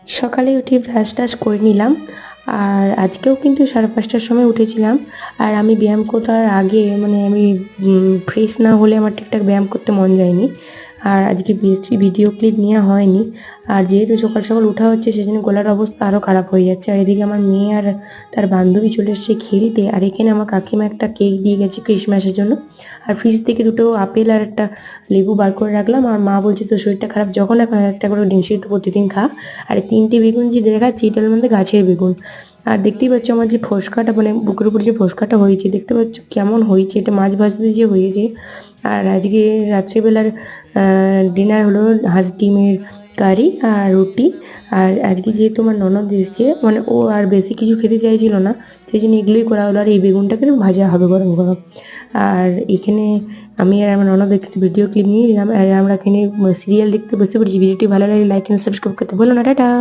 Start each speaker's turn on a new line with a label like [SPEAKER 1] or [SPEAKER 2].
[SPEAKER 1] সকালে উঠে ব্রাশ টাশ করে নিলাম। আর আজকেও কিন্তু 5:30টার সময় উঠেছিলাম। আর আমি ব্যায়াম করার আগে মানে আমি ফ্রেশ না হলে আমার ঠিকঠাক ব্যায়াম করতে মন যায়নি। আর আজকে বেশি ভিডিও ক্লিপ নেওয়া হয়নি। আর যেহেতু সকাল সকাল ওঠা হচ্ছে সেজন্য গলার অবস্থা আরও খারাপ হয়ে যাচ্ছে। আর এদিকে আমার মেয়ে আর তার বান্ধবী চলে এসেছে খেলতে। আর এখানে আমার কাকিমা একটা কেক দিয়ে গেছে ক্রিসমাসের জন্য। আর ফ্রিজ থেকে দুটো আপেল আর একটা লেবু বার করে রাখলাম। আর মা বলছে তোর শরীরটা খারাপ যখন এখন একটা করে ডিম সিদ্ধ প্রতিদিন খা। আর 3টে বেগুন যে দেখাচ্ছি এটার মধ্যে গাছের বেগুন। আর দেখতেই পাচ্ছ আমার যে ফোসকাটা মানে বুকের উপর যে ফোসকাটা হয়েছে দেখতে পাচ্ছ কেমন হয়েছে, এটা মাছ ভাজতে যে হয়েছে। আর আজকে রাত্রিবেলার ডিনার হলো হাঁস ডিমের কারি আর রুটি। আর আজকে যেহেতু আমার ননদ এসেছে মানে ও আর বেশি কিছু খেতে চাইছিল না, সেই জন্য এগুলোই করা হলো। আর এই বেগুনটাকে ভাজা হবে গরম গরম। আর এখানে আমি আর আমার ননদ একটু ভিডিও ক্লিপ নিয়ে নিলাম। আর আমরা এখানে সিরিয়াল দেখতে বসে পড়েছি। ভিডিওটি ভালো লাগলে লাইক এন্ড সাবস্ক্রাইব করতে ভুলো না। টাটা।